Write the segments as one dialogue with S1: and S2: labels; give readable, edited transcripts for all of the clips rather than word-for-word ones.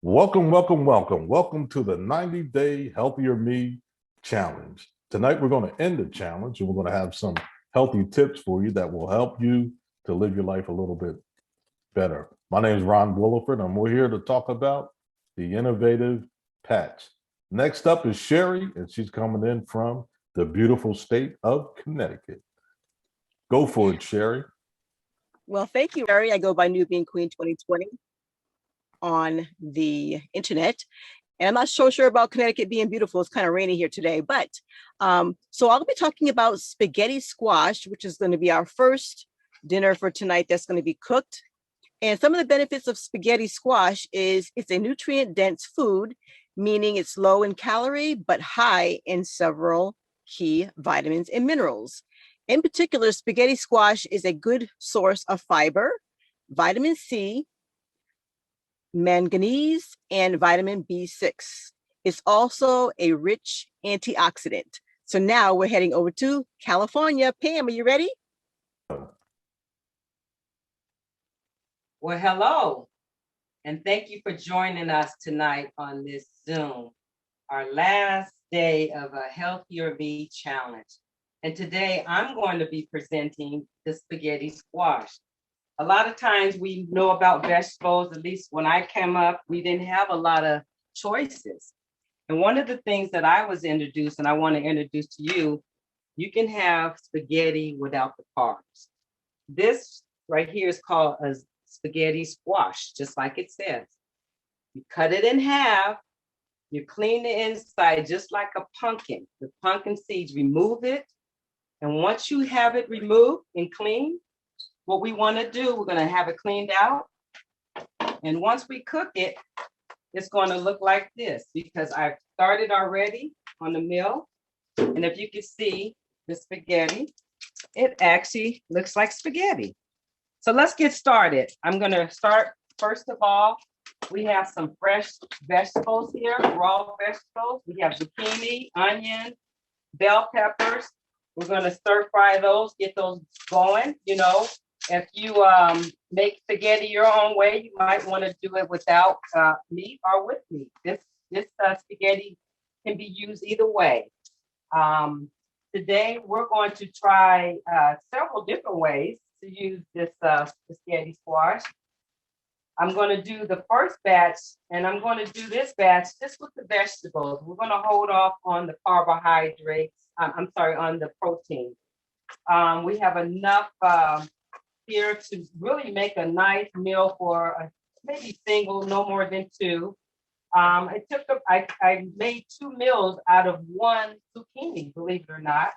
S1: Welcome, welcome, welcome. Welcome to the 90-Day Healthier Me Challenge. Tonight, we're going to end the challenge and we're going to have some healthy tips for you that will help you to live your life a little bit better. My name is Ron Williford, and we're here to talk about the innovative patch. Next up is Sherry, and she's coming in from the beautiful state of Connecticut. Go for it, Sherry.
S2: Well, thank you, Sherry. I go by Nubian Queen 2020 on the internet. And I'm not so sure about Connecticut being beautiful. It's kind of rainy here today, but so I'll be talking about spaghetti squash, which is going to be our first dinner for tonight that's going to be cooked. And some of the benefits of spaghetti squash is it's a nutrient-dense food, meaning it's low in calorie, but high in several key vitamins and minerals. In particular, spaghetti squash is a good source of fiber, vitamin C, manganese, and vitamin B6. It's also a rich antioxidant. So now we're heading over to California. Pam, are you ready?
S3: Well, hello, and thank you for joining us tonight on this Zoom, our last day of a Healthier Me Challenge. And today I'm going to be presenting the spaghetti squash. A lot of times we know about vegetables, at least when I came up, we didn't have a lot of choices. And one of the things that I was introduced, and I want to introduce to you, you can have spaghetti without the carbs. This right here is called a spaghetti squash, just like it says. You cut it in half, you clean the inside just like a pumpkin. The pumpkin seeds, remove it. And once you have it removed and clean, what we want to do, we're going to have it cleaned out. And once we cook it, it's going to look like this because I've started already on the mill. And if you can see the spaghetti, it actually looks like spaghetti. So let's get started. I'm going to start, first of all, we have some fresh vegetables here, raw vegetables. We have zucchini, onion, bell peppers. We're going to stir fry those, get those going. You know, if you make spaghetti your own way, you might want to do it without meat or with meat. This spaghetti can be used either way. Today, we're going to try several different ways to use this spaghetti squash. I'm going to do the first batch, and I'm going to do this batch just with the vegetables. We're going to hold off on the carbohydrates. I'm sorry, on the protein. We have enough here to really make a nice meal for maybe single, no more than two. I made 2 meals out of 1 zucchini, believe it or not.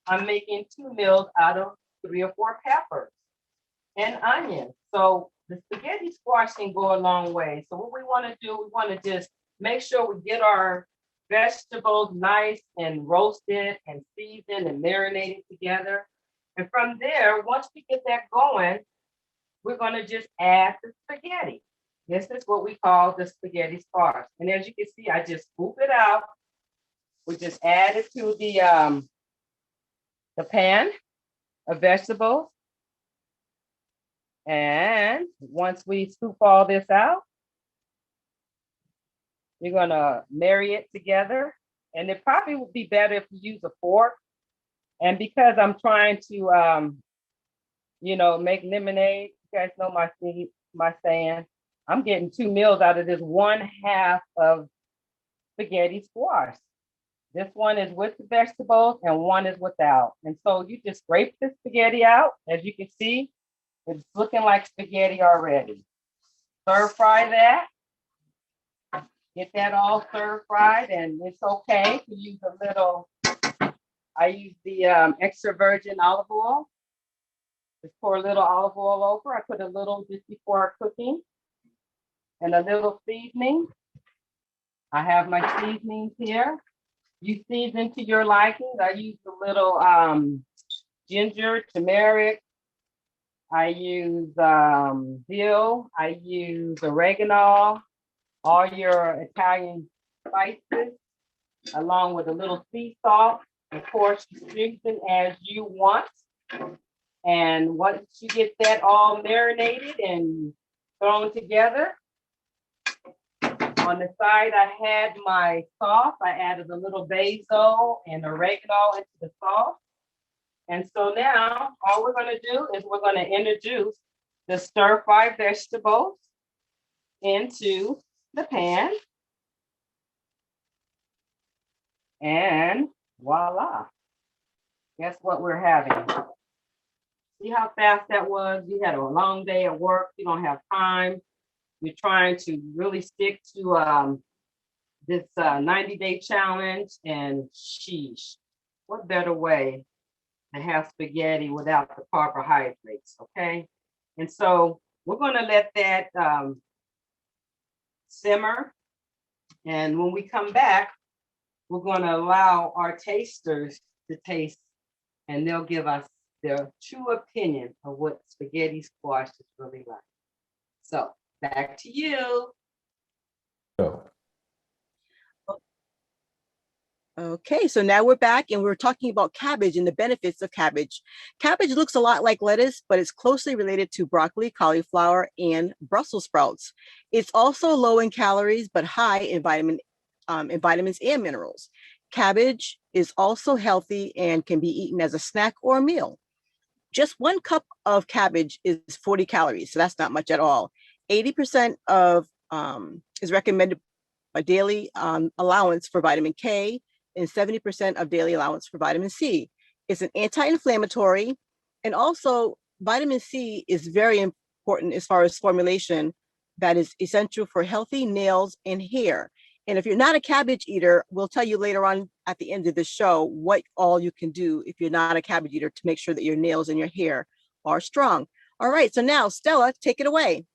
S3: I'm making 2 meals out of 3 or 4 peppers and onions. So the spaghetti squash can go a long way. So what we want to do, we want to just make sure we get our vegetables nice and roasted and seasoned and marinated together. And from there, once we get that going, we're going to just add the spaghetti. This is what we call the spaghetti squash. And as you can see, I just scoop it out. We just add it to the pan of vegetables. And once we scoop all this out, you're going to marry it together. And it probably would be better if you use a fork. And because I'm trying to, make lemonade, you guys know my saying, I'm getting 2 meals out of this 1/2 of spaghetti squash. This one is with the vegetables and one is without. And so you just scrape the spaghetti out. As you can see, it's looking like spaghetti already. Stir fry that. Get that all stir fried, and it's okay to use a little. I use the extra virgin olive oil. Just pour a little olive oil over. I put a little just before cooking, and a little seasoning. I have my seasonings here. You season to your liking. I use a little ginger, turmeric. I use dill. I use oregano. All your Italian spices, along with a little sea salt. Of course, you season as you want. And once you get that all marinated and thrown together, On the side, I had my sauce. I added a little basil and oregano into the sauce. And so now all we're going to do is we're going to introduce the stir-fry vegetables into the pan. And voila. Guess what we're having? See how fast that was? You had a long day at work. You don't have time. You're trying to really stick to this 90-day challenge, and sheesh, what better way to have spaghetti without the carbohydrates, okay? And so we're gonna let that simmer, and when we come back, we're gonna allow our tasters to taste, and they'll give us their true opinion of what spaghetti squash is really like. So back to you.
S1: Go.
S2: Okay, so now we're back and we're talking about cabbage and the benefits of cabbage. Cabbage looks a lot like lettuce, but it's closely related to broccoli, cauliflower, and Brussels sprouts. It's also low in calories, but high in vitamins and minerals. Cabbage is also healthy and can be eaten as a snack or a meal. Just 1 cup of cabbage is 40 calories, so that's not much at all. 80% of is recommended a daily allowance for vitamin K and 70% of daily allowance for vitamin C. It's an anti-inflammatory, and also vitamin C is very important as far as formulation that is essential for healthy nails and hair. And if you're not a cabbage eater, we'll tell you later on at the end of the show what all you can do if you're not a cabbage eater to make sure that your nails and your hair are strong. All right, so now Stella, take it away.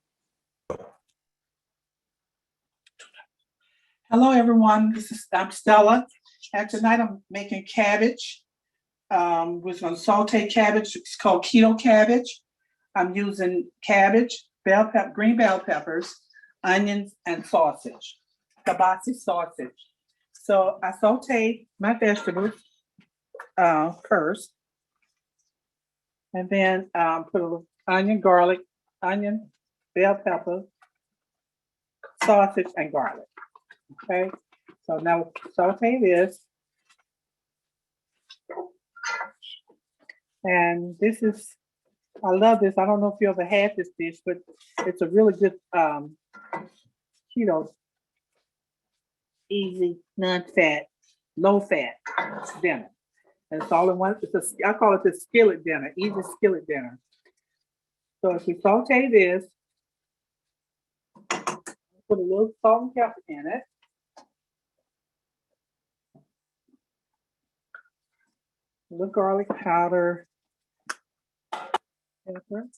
S4: Hello, everyone. I'm Stella. And tonight I'm making cabbage. We're going to saute cabbage. It's called Keto Cabbage. I'm using cabbage, green bell peppers, onions, and sausage, kielbasa sausage. So I saute my vegetables first, and then put a little onion, garlic, onion, bell pepper, sausage, and garlic. Okay, so now saute this. And this is, I love this. I don't know if you ever had this dish, but it's a really good keto, easy, non-fat, low-fat dinner. And it's all in one. I call it the skillet dinner, easy skillet dinner. So if we saute this, put a little salt and pepper in it. A little garlic powder, pepper.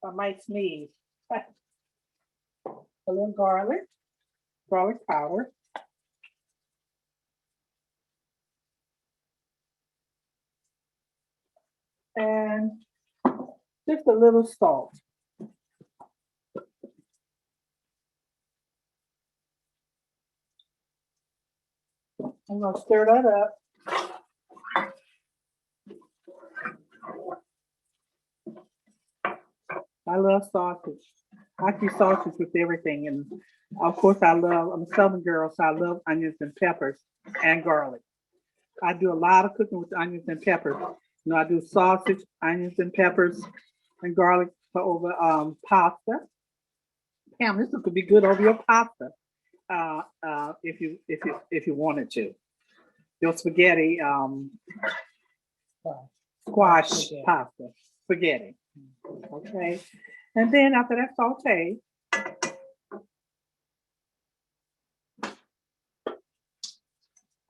S4: I might sneeze. A little garlic powder. And just a little salt. I'm going to stir that up. I love sausage. I do sausage with everything. And of course, I'm a Southern girl, so I love onions and peppers and garlic. I do a lot of cooking with onions and peppers. You know, I do sausage, onions and peppers, and garlic over pasta. Pam, this could be good over your pasta. If you wanted to, your spaghetti, squash pasta, spaghetti. Okay, and then after that saute,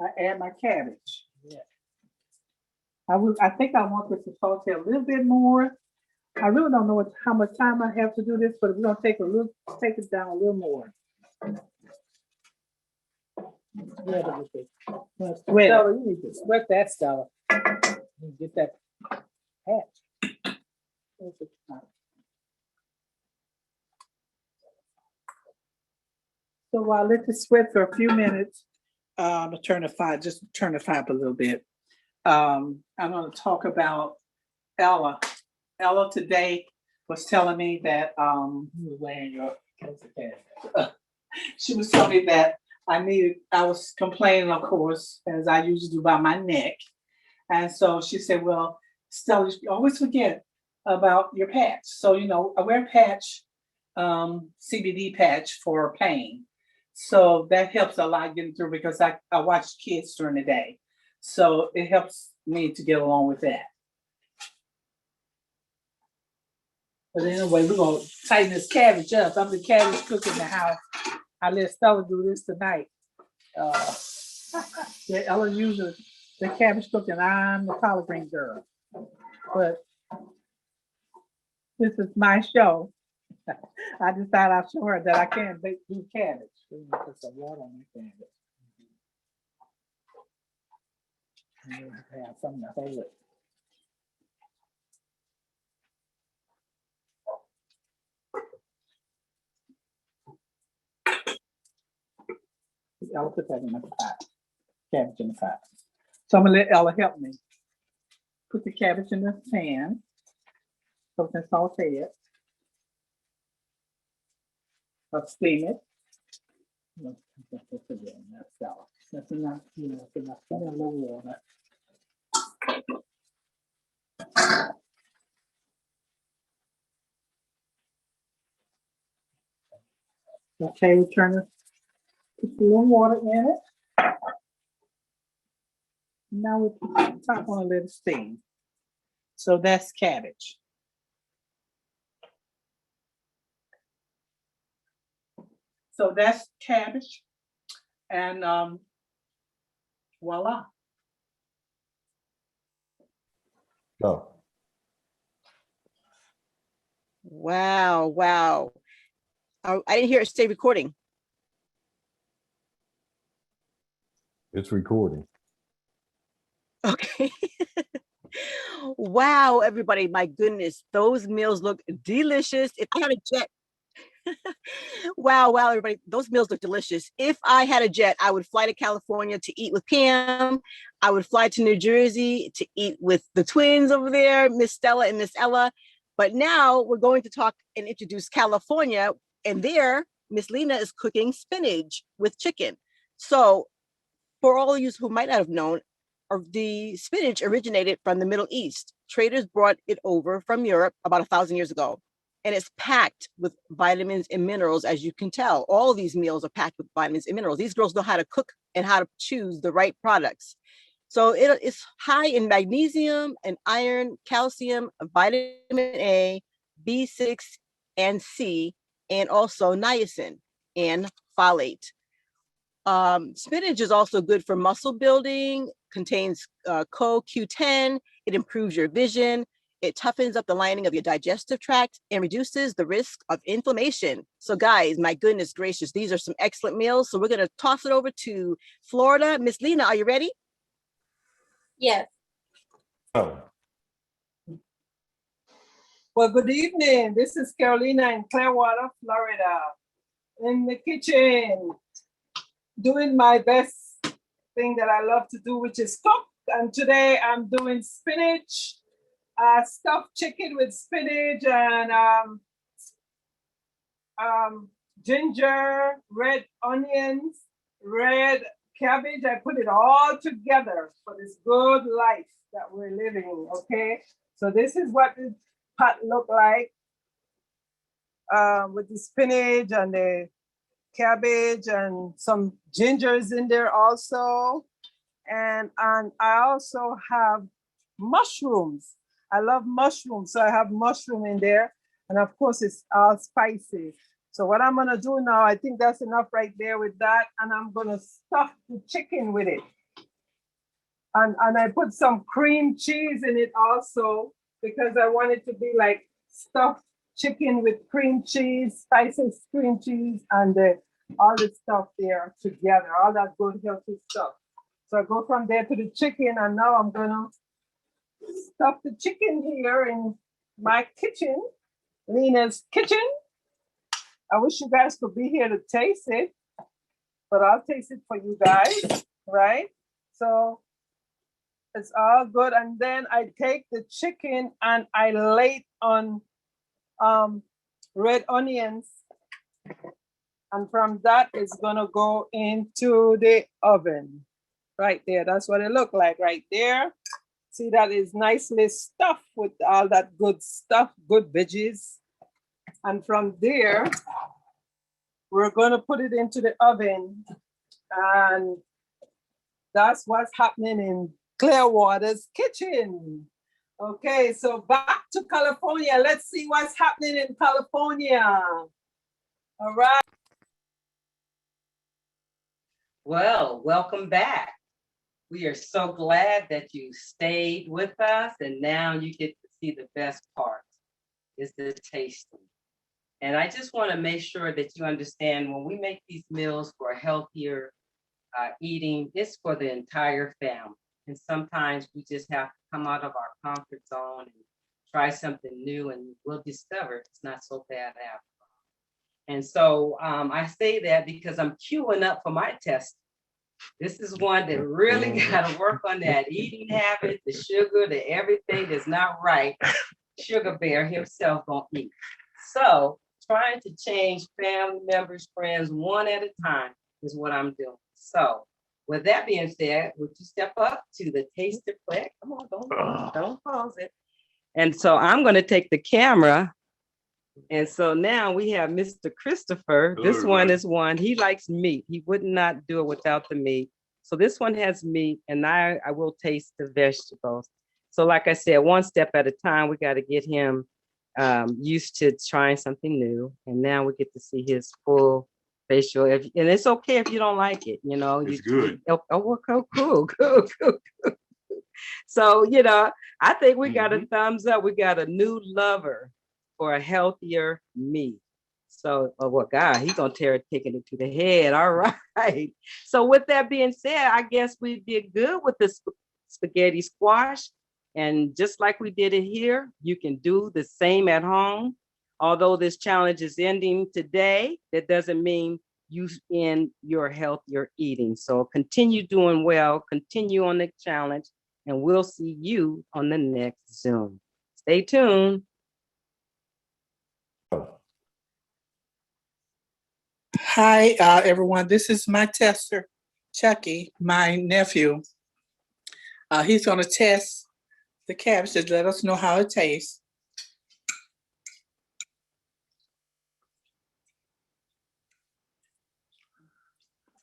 S4: I add my cabbage. Yeah. I think I want this to saute a little bit more. I really don't know how much time I have to do this, but we're gonna take it down a little more.
S5: Stella, you need to sweat that, Stella. You get that patch.
S4: So I'll let this sweat for a few minutes. Turn the fire up a little bit. I'm going to talk about Ella. Ella today was telling me that
S5: You were wearing your Close the cabinet.
S4: She was telling me that I was complaining, of course, as I usually do, about my neck. And so she said, well, Stella, you always forget about your patch. So, I wear a patch, CBD patch for pain. So that helps a lot getting through because I watch kids during the day. So it helps me to get along with that.
S5: But anyway, we're gonna tighten this cabbage up. I'm the cabbage cook in the house. I let Stella do this tonight. Yeah, Ella usually the cabbage cook and I'm the collard green girl. But this is my show. I decided I'll show her that I can do cabbage. Put some water on my cabbage. And then I have something to hold it. Ella put that in the pot. Cabbage in the pot. So I'm gonna let Ella help me. Put the cabbage in the pan. So we can saute it. Or steam it. That's Ella. That's enough, that's enough. Put in a little water. Okay, we turn it. Put a little water in it. Now we put the top on a little steam. So that's cabbage. So that's cabbage. And voila.
S1: Go.
S2: Wow, wow. I didn't hear it stay recording.
S1: It's recording.
S2: Okay. Wow, everybody, my goodness, those meals look delicious. If I had a jet, wow, everybody, those meals look delicious. If I had a jet, I would fly to California to eat with Pam. I would fly to New Jersey to eat with the twins over there, Miss Stella and Miss Ella. But now we're going to talk and introduce California, and there, Miss Lena is cooking spinach with chicken. So for all of you who might not have known, the spinach originated from the Middle East. Traders brought it over from Europe about 1,000 years ago. And it's packed with vitamins and minerals, as you can tell. All of these meals are packed with vitamins and minerals. These girls know how to cook and how to choose the right products. So it's high in magnesium and iron, calcium, vitamin A, B6 and C, and also niacin and folate. Spinach is also good for muscle building, contains CoQ10, it improves your vision, it toughens up the lining of your digestive tract and reduces the risk of inflammation. So guys, my goodness gracious, these are some excellent meals. So we're gonna toss it over to Florida. Miss Lena, are you ready?
S6: Yes.
S1: Go.
S5: Well, good evening. This is Carolina in Clearwater, Florida, in the kitchen, doing my best thing that I love to do, which is cook. And today I'm doing spinach, stuffed chicken with spinach and ginger, red onions, red cabbage. I put it all together for this good life that we're living, okay? So this is what the pot look like with the spinach and the cabbage and some gingers in there also. And I also have mushrooms. I love mushrooms, so I have mushroom in there. And of course, it's all spicy. So what I'm gonna do now, I think that's enough right there with that. And I'm gonna stuff the chicken with it. And I put some cream cheese in it also, because I want it to be like stuffed chicken with cream cheese, spicy cream cheese, and all the stuff there together, all that good healthy stuff. So I go from there to the chicken, and now I'm gonna stuff the chicken here in my kitchen, Lena's kitchen. I wish you guys could be here to taste it, but I'll taste it for you guys, right? So it's all good. And then I take the chicken and I lay it on red onions And from that, it's gonna go into the oven. Right there, that's what it looked like right there. See, that is nicely stuffed with all that good stuff, good veggies. And from there, we're gonna put it into the oven. And that's what's happening in Clearwater's kitchen. Okay, so back to California. Let's see what's happening in California. All right.
S3: Well, welcome back. We are so glad that you stayed with us, and now you get to see the best part, is the tasting. And I just want to make sure that you understand when we make these meals for healthier eating, it's for the entire family. And sometimes we just have to come out of our comfort zone and try something new, and we'll discover it's not so bad after all. And so I say that because I'm queuing up for my test. This is one that really got to work on that eating habit, the sugar, the everything that's not right. Sugar Bear himself gonna eat. So trying to change family members, friends, one at a time is what I'm doing. So with that being said, would you step up to the taster plate? Come on, don't pause it. And so I'm going to take the camera. And so now we have Mr. Christopher. This one is one, he likes meat. He would not do it without the meat. So this one has meat, and I will taste the vegetables. So like I said, one step at a time, we got to get him used to trying something new. And now we get to see his full facial. And it's okay if you don't like it, you know.
S1: It's good.
S3: Oh, cool. So, you know, I think we got a thumbs up. We got a new lover for a healthier meat. So, well, God, he's going to taking it to the head. All right. So with that being said, I guess we did good with the spaghetti squash. And just like we did it here, you can do the same at home. Although this challenge is ending today, that doesn't mean you end your healthier eating. So continue doing well, continue on the challenge, and we'll see you on the next Zoom. Stay tuned.
S4: Hi, everyone. This is my tester, Chucky, my nephew. He's going to test the cabbage to let us know how it tastes.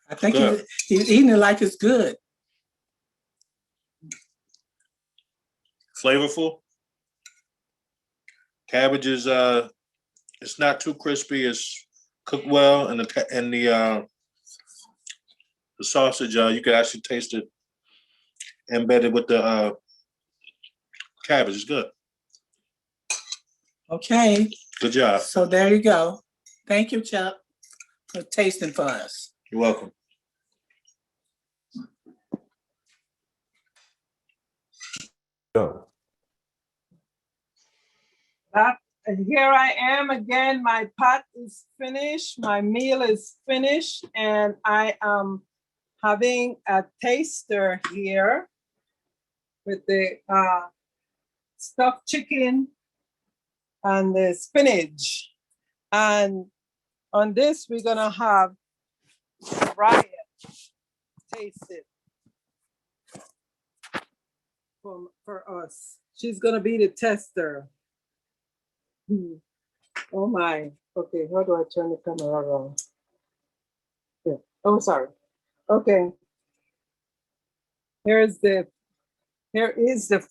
S4: I think he's eating it like it's good.
S7: Flavorful. Cabbage is it's not too crispy. It's cooked well, and the sausage you can actually taste it embedded with the cabbage. It's good.
S4: Okay.
S7: Good job.
S4: So there you go. Thank you, Chuck, for tasting for us.
S7: You're welcome.
S1: Go.
S5: And here I am again. My pot is finished. My meal is finished. And I am having a taster here with the stuffed chicken and the spinach. And on this, we're going to have Ryan taste it for us. She's going to be the tester. Oh my. Okay, how do I turn the camera around? Yeah. Oh, sorry. Okay. Here is the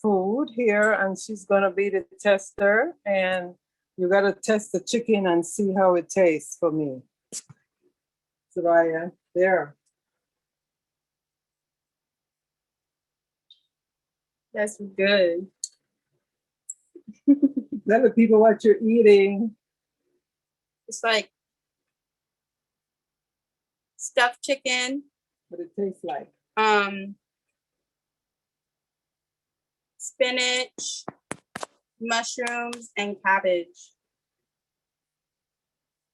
S5: food here, and she's gonna be the tester, and you gotta test the chicken and see how it tastes for me. Soraya, there.
S6: That's good.
S5: Tell the people what you're eating.
S6: It's like stuffed chicken,
S5: What it tastes like.
S6: spinach, mushrooms, and cabbage.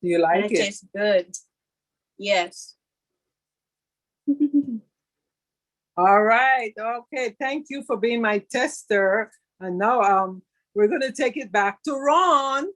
S5: Do you
S6: And
S5: like
S6: it
S5: it?
S6: tastes good. Yes.
S5: All right. Okay. Thank you for being my tester. And now we're gonna take it back to Ron.